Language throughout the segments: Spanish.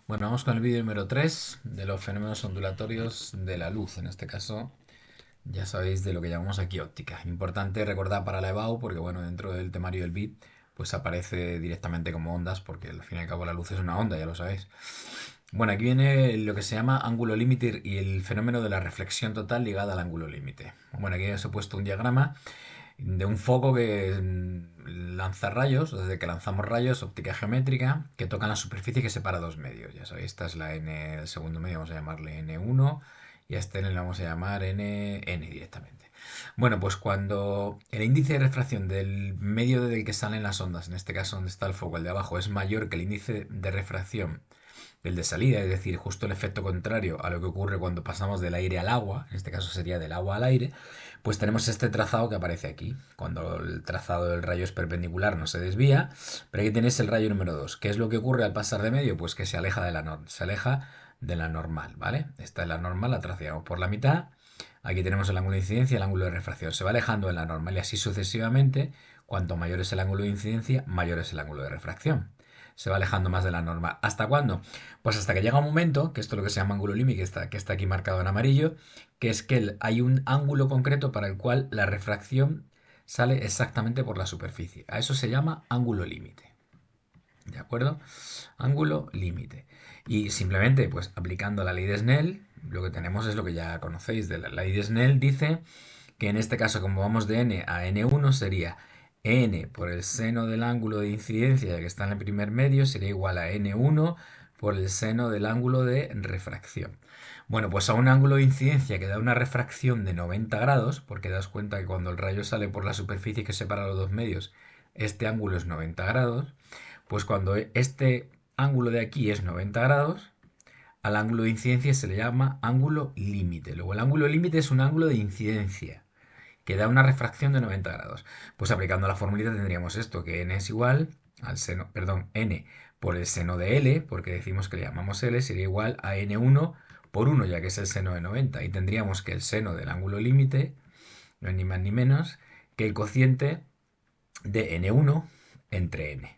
Bueno, vamos con el vídeo número 3 de los fenómenos ondulatorios de la luz. En este caso, ya sabéis de lo que llamamos aquí óptica. Importante recordar para la EBAU porque, bueno, dentro del temario del bit, pues aparece directamente como ondas porque al fin y al cabo la luz es una onda, ya lo sabéis. Bueno, aquí viene lo que se llama ángulo límite y el fenómeno de la reflexión total ligada al ángulo límite. Bueno, aquí os he puesto un diagrama de un foco que lanza rayos, desde que lanzamos rayos, óptica geométrica, que tocan la superficie que separa dos medios. Ya sabéis, esta es la n del segundo medio, vamos a llamarle n1, y a este n le vamos a llamar n directamente. Bueno, pues cuando el índice de refracción del medio del que salen las ondas, en este caso donde está el foco, el de abajo, es mayor que el índice de refracción del de salida, es decir, justo el efecto contrario a lo que ocurre cuando pasamos del aire al agua, en este caso sería del agua al aire, pues tenemos este trazado que aparece aquí. Cuando el trazado del rayo es perpendicular no se desvía, pero aquí tenéis el rayo número 2. ¿Qué es lo que ocurre al pasar de medio? Pues que se aleja de la normal, ¿vale? Esta es la normal, la trazamos por la mitad. Aquí tenemos el ángulo de incidencia y el ángulo de refracción. Se va alejando de la normal y así sucesivamente. Cuanto mayor es el ángulo de incidencia, mayor es el ángulo de refracción. Se va alejando más de la norma. ¿Hasta cuándo? Pues hasta que llega un momento, que esto es lo que se llama ángulo límite, que está aquí marcado en amarillo, que es que hay un ángulo concreto para el cual la refracción sale exactamente por la superficie. A eso se llama ángulo límite. ¿De acuerdo? Ángulo límite. Y simplemente, pues aplicando la ley de Snell, lo que tenemos es lo que ya conocéis de la ley de Snell, dice que en este caso, como vamos de n a n1, sería n por el seno del ángulo de incidencia que está en el primer medio, sería igual a n1 por el seno del ángulo de refracción. Bueno, pues a un ángulo de incidencia que da una refracción de 90 grados, porque das cuenta que cuando el rayo sale por la superficie que separa los dos medios, este ángulo es 90 grados, pues cuando este ángulo de aquí es 90 grados, al ángulo de incidencia se le llama ángulo límite. Luego el ángulo límite es un ángulo de incidencia que da una refracción de 90 grados. Pues aplicando la formulita tendríamos esto, que n es igual al seno, perdón, n por el seno de L, porque decimos que le llamamos L, sería igual a n1 por 1, ya que es el seno de 90. Y tendríamos que el seno del ángulo límite no es ni más ni menos que el cociente de n1 entre n.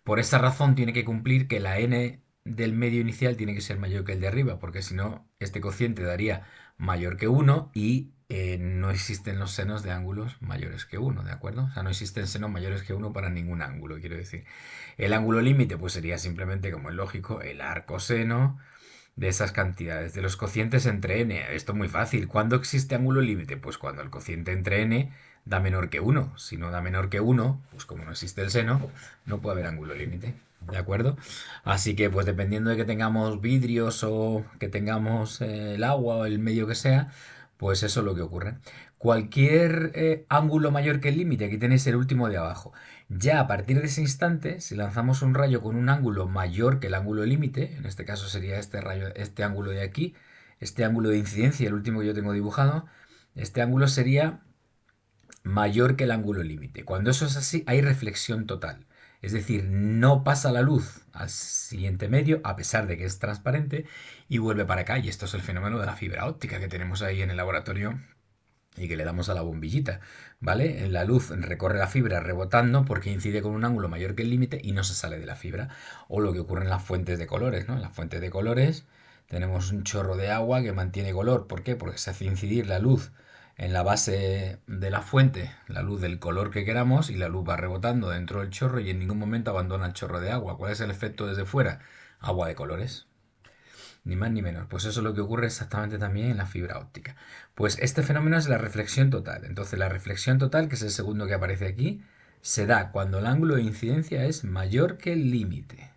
Por esa razón tiene que cumplir que la n del medio inicial tiene que ser mayor que el de arriba, porque si no, este cociente daría mayor que 1 y no existen los senos de ángulos mayores que 1, ¿de acuerdo? O sea, no existen senos mayores que 1 para ningún ángulo, quiero decir. El ángulo límite pues sería simplemente, como es lógico, el arcoseno de esas cantidades, de los cocientes entre n. Esto es muy fácil. ¿Cuándo existe ángulo límite? Pues cuando el cociente entre n da menor que 1. Si no da menor que 1, pues como no existe el seno, no puede haber ángulo límite. ¿De acuerdo? Así que, pues dependiendo de que tengamos vidrios o que tengamos el agua o el medio que sea, pues eso es lo que ocurre. Cualquier ángulo mayor que el límite, aquí tenéis el último de abajo. Ya a partir de ese instante, si lanzamos un rayo con un ángulo mayor que el ángulo límite, en este caso sería este rayo, este ángulo de aquí, este ángulo de incidencia, el último que yo tengo dibujado, este ángulo sería mayor que el ángulo límite. Cuando eso es así, hay reflexión total. Es decir, no pasa la luz al siguiente medio, a pesar de que es transparente, y vuelve para acá. Y esto es el fenómeno de la fibra óptica que tenemos ahí en el laboratorio y que le damos a la bombillita, ¿vale? La luz recorre la fibra rebotando porque incide con un ángulo mayor que el límite y no se sale de la fibra. O lo que ocurre en las fuentes de colores, ¿no? En las fuentes de colores tenemos un chorro de agua que mantiene color. ¿Por qué? Porque se hace incidir la luz en la base de la fuente, la luz del color que queramos, y la luz va rebotando dentro del chorro y en ningún momento abandona el chorro de agua. ¿Cuál es el efecto desde fuera? Agua de colores. Ni más ni menos. Pues eso es lo que ocurre exactamente también en la fibra óptica. Pues este fenómeno es la reflexión total. Entonces la reflexión total, que es el segundo que aparece aquí, se da cuando el ángulo de incidencia es mayor que el límite.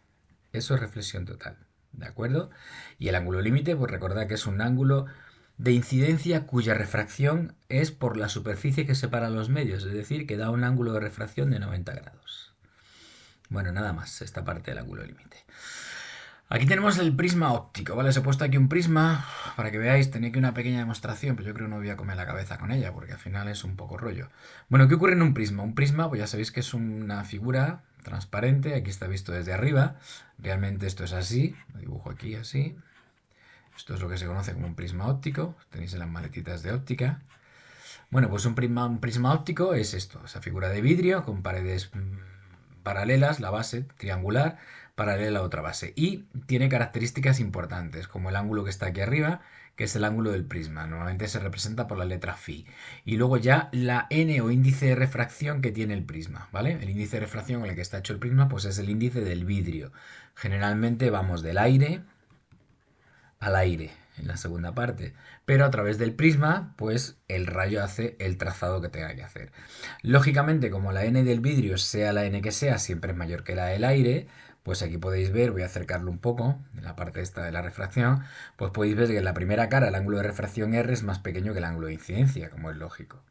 Eso es reflexión total. ¿De acuerdo? Y el ángulo límite, pues recordad que es un ángulo de incidencia cuya refracción es por la superficie que separa los medios, es decir, que da un ángulo de refracción de 90 grados. Bueno, nada más, esta parte del ángulo límite. Aquí tenemos el prisma óptico, ¿vale? Os he puesto aquí un prisma para que veáis, tenía aquí una pequeña demostración, pero yo creo que no voy a comer la cabeza con ella, porque al final es un poco rollo. Bueno, ¿qué ocurre en un prisma? Un prisma, pues ya sabéis que es una figura transparente, aquí está visto desde arriba, realmente esto es así, lo dibujo aquí así. Esto es lo que se conoce como un prisma óptico, tenéis en las maletitas de óptica. Bueno, pues un prisma óptico es esto, esa figura de vidrio con paredes paralelas, la base triangular, paralela a la otra base. Y tiene características importantes, como el ángulo que está aquí arriba, que es el ángulo del prisma. Normalmente se representa por la letra phi. Y luego ya la n o índice de refracción que tiene el prisma, ¿vale? El índice de refracción con el que está hecho el prisma, pues es el índice del vidrio. Generalmente vamos del aire al aire en la segunda parte, pero a través del prisma, pues el rayo hace el trazado que tenga que hacer. Lógicamente, como la n del vidrio, sea la n que sea, siempre es mayor que la del aire, pues aquí podéis ver, voy a acercarlo un poco, en la parte esta de la refracción, pues podéis ver que en la primera cara el ángulo de refracción R es más pequeño que el ángulo de incidencia, como es lógico.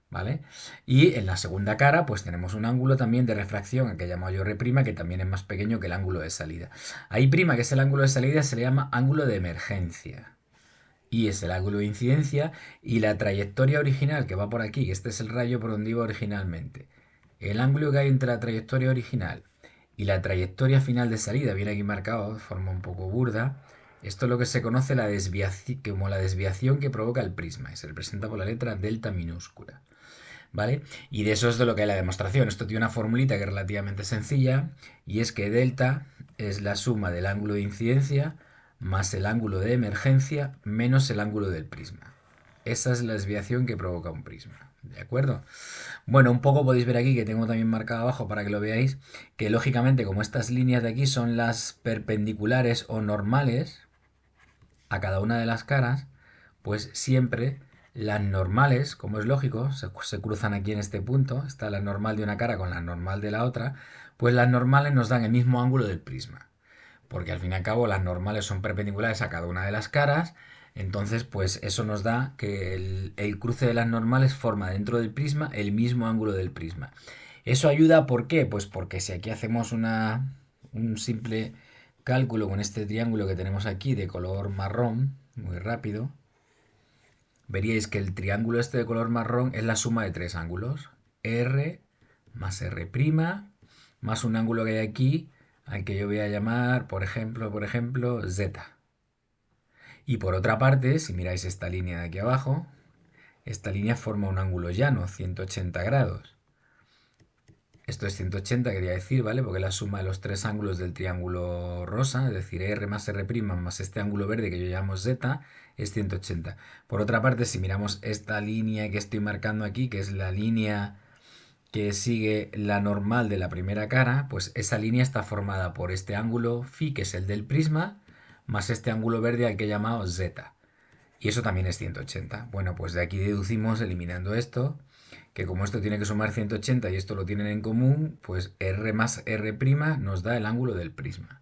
¿Vale? Y en la segunda cara, pues tenemos un ángulo también de refracción, que llamado yo R', que también es más pequeño que el ángulo de salida. Ahí prima, que es el ángulo de salida, se le llama ángulo de emergencia. Y es el ángulo de incidencia y la trayectoria original que va por aquí, que este es el rayo por donde iba originalmente. El ángulo que hay entre la trayectoria original y la trayectoria final de salida, viene aquí marcado de forma un poco burda. Esto es lo que se conoce como la desviación que provoca el prisma y se representa por la letra delta minúscula. ¿Vale? Y de eso es de lo que hay la demostración. Esto tiene una formulita que es relativamente sencilla y es que delta es la suma del ángulo de incidencia más el ángulo de emergencia menos el ángulo del prisma. Esa es la desviación que provoca un prisma. ¿De acuerdo? Bueno, un poco podéis ver aquí que tengo también marcado abajo para que lo veáis, que lógicamente como estas líneas de aquí son las perpendiculares o normales a cada una de las caras, pues siempre las normales, como es lógico, se cruzan aquí en este punto, está la normal de una cara con la normal de la otra, pues las normales nos dan el mismo ángulo del prisma, porque al fin y al cabo las normales son perpendiculares a cada una de las caras, entonces pues eso nos da que el cruce de las normales forma dentro del prisma el mismo ángulo del prisma. Eso ayuda, ¿por qué? Pues porque si aquí hacemos un simple cálculo con este triángulo que tenemos aquí de color marrón, muy rápido, veríais que el triángulo este de color marrón es la suma de tres ángulos, R más R', más un ángulo que hay aquí, al que yo voy a llamar, por ejemplo, Z. Y por otra parte, si miráis esta línea de aquí abajo, esta línea forma un ángulo llano, 180 grados. Esto es 180, quería decir, ¿vale? Porque es la suma de los tres ángulos del triángulo rosa, es decir, R más R' más este ángulo verde que yo llamo Z, es 180. Por otra parte, si miramos esta línea que estoy marcando aquí, que es la línea que sigue la normal de la primera cara, pues esa línea está formada por este ángulo phi, que es el del prisma, más este ángulo verde al que he llamado Z. Y eso también es 180. Bueno, pues de aquí deducimos, eliminando esto, que como esto tiene que sumar 180 y esto lo tienen en común, pues R más R' nos da el ángulo del prisma.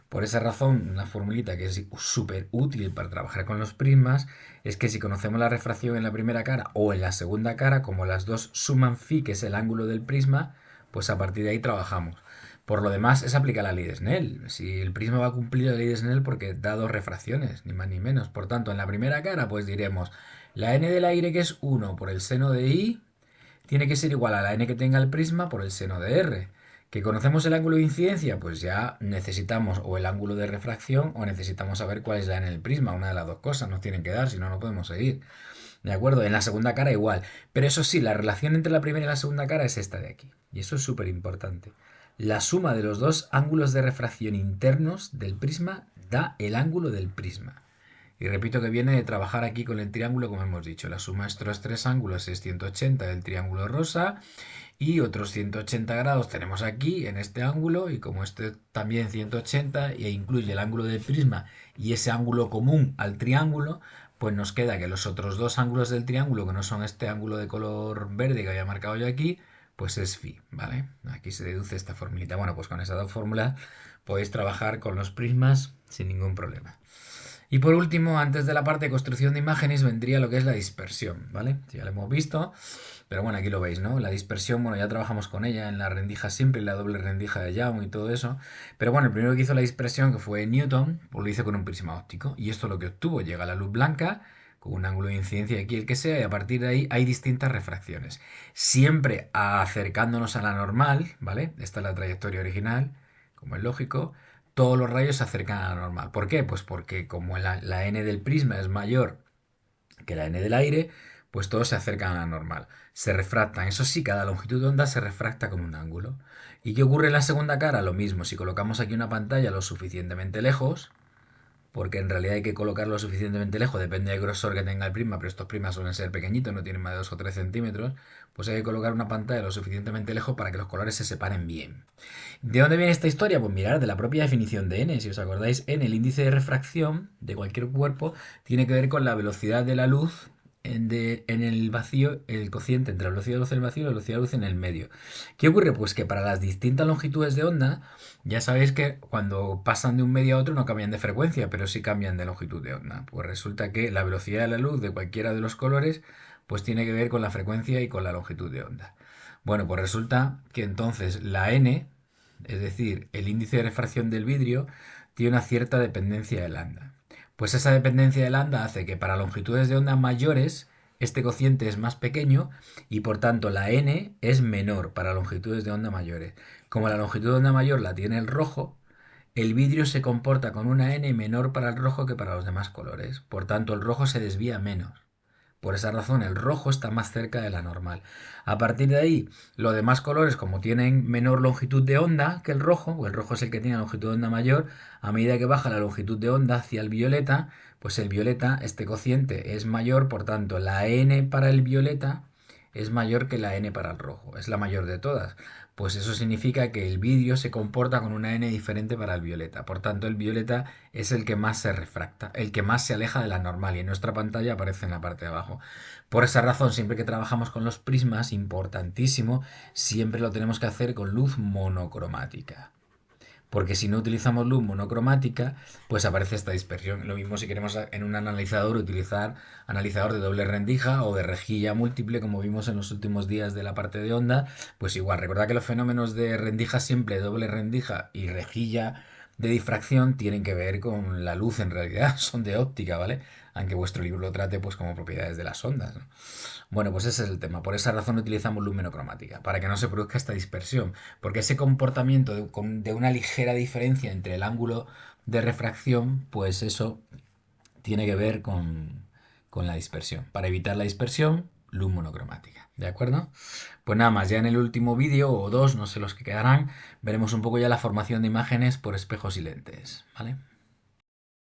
Por esa razón, una formulita que es súper útil para trabajar con los prismas es que si conocemos la refracción en la primera cara o en la segunda cara, como las dos suman phi, que es el ángulo del prisma, pues a partir de ahí trabajamos. Por lo demás, es aplicar la ley de Snell. Si el prisma va a cumplir la ley de Snell porque da dos refracciones, ni más ni menos. Por tanto, en la primera cara, pues diremos la n del aire, que es 1 por el seno de I, tiene que ser igual a la n que tenga el prisma por el seno de R. ¿Que conocemos el ángulo de incidencia? Pues ya necesitamos o el ángulo de refracción o necesitamos saber cuál es la n del prisma. Una de las dos cosas nos tienen que dar, si no, no podemos seguir. ¿De acuerdo? En la segunda cara igual. Pero eso sí, la relación entre la primera y la segunda cara es esta de aquí. Y eso es súper importante. La suma de los dos ángulos de refracción internos del prisma da el ángulo del prisma. Y repito que viene de trabajar aquí con el triángulo, como hemos dicho. La suma de estos tres ángulos es 180 del triángulo rosa y otros 180 grados tenemos aquí en este ángulo, y como este también 180 e incluye el ángulo del prisma y ese ángulo común al triángulo, pues nos queda que los otros dos ángulos del triángulo, que no son este ángulo de color verde que había marcado yo aquí, pues es phi, ¿vale? Aquí se deduce esta formulita. Bueno, pues con esas dos fórmulas podéis trabajar con los prismas sin ningún problema. Y por último, antes de la parte de construcción de imágenes, vendría lo que es la dispersión, ¿vale? Ya lo hemos visto, pero bueno, aquí lo veis, ¿no? La dispersión, bueno, ya trabajamos con ella en la rendija simple, la doble rendija de Young y todo eso. Pero bueno, el primero que hizo la dispersión, que fue Newton, pues lo hizo con un prisma óptico. Y esto lo que obtuvo, llega la luz blanca, con un ángulo de incidencia aquí el que sea, y a partir de ahí hay distintas refracciones. Siempre acercándonos a la normal, ¿vale? Esta es la trayectoria original, como es lógico. Todos los rayos se acercan a la normal. ¿Por qué? Pues porque como la n del prisma es mayor que la n del aire, pues todos se acercan a la normal. Se refractan. Eso sí, cada longitud de onda se refracta con un ángulo. ¿Y qué ocurre en la segunda cara? Lo mismo. Si colocamos aquí una pantalla lo suficientemente lejos, porque en realidad hay que colocarlo suficientemente lejos, depende del grosor que tenga el prisma, pero estos prismas suelen ser pequeñitos, no tienen más de 2 o 3 centímetros, pues hay que colocar una pantalla lo suficientemente lejos para que los colores se separen bien. ¿De dónde viene esta historia? Pues mirar de la propia definición de n. Si os acordáis, n, el índice de refracción de cualquier cuerpo, tiene que ver con la velocidad de la luz en el vacío, el cociente entre la velocidad de luz en el vacío y la velocidad de luz en el medio. ¿Qué ocurre? Pues que para las distintas longitudes de onda, ya sabéis que cuando pasan de un medio a otro no cambian de frecuencia, pero sí cambian de longitud de onda. Pues resulta que la velocidad de la luz de cualquiera de los colores pues tiene que ver con la frecuencia y con la longitud de onda. Bueno, pues resulta que entonces la n, es decir, el índice de refracción del vidrio, tiene una cierta dependencia de lambda. Pues esa dependencia de lambda hace que para longitudes de onda mayores este cociente es más pequeño y por tanto la n es menor para longitudes de onda mayores. Como la longitud de onda mayor la tiene el rojo, el vidrio se comporta con una n menor para el rojo que para los demás colores. Por tanto, el rojo se desvía menos. Por esa razón, el rojo está más cerca de la normal. A partir de ahí, los demás colores, como tienen menor longitud de onda que el rojo, o el rojo es el que tiene longitud de onda mayor, a medida que baja la longitud de onda hacia el violeta, pues el violeta, este cociente es mayor, por tanto, la n para el violeta es mayor que la n para el rojo, es la mayor de todas. Pues eso significa que el vidrio se comporta con una n diferente para el violeta. Por tanto, el violeta es el que más se refracta, el que más se aleja de la normal y en nuestra pantalla aparece en la parte de abajo. Por esa razón, siempre que trabajamos con los prismas, importantísimo, siempre lo tenemos que hacer con luz monocromática. Porque si no utilizamos luz monocromática, pues aparece esta dispersión. Lo mismo si queremos en un analizador utilizar analizador de doble rendija o de rejilla múltiple, como vimos en los últimos días de la parte de onda, pues igual, recordad que los fenómenos de rendija simple, doble rendija y rejilla de difracción tienen que ver con la luz en realidad, son de óptica, ¿vale? Aunque vuestro libro lo trate pues como propiedades de las ondas, ¿no? Bueno, pues ese es el tema. Por esa razón utilizamos luz monocromática, para que no se produzca esta dispersión. Porque ese comportamiento de una ligera diferencia entre el ángulo de refracción, pues eso tiene que ver con la dispersión. Para evitar la dispersión, luz monocromática. ¿De acuerdo? Pues nada más, ya en el último vídeo, o dos, no sé los que quedarán, veremos un poco ya la formación de imágenes por espejos y lentes. ¿Vale?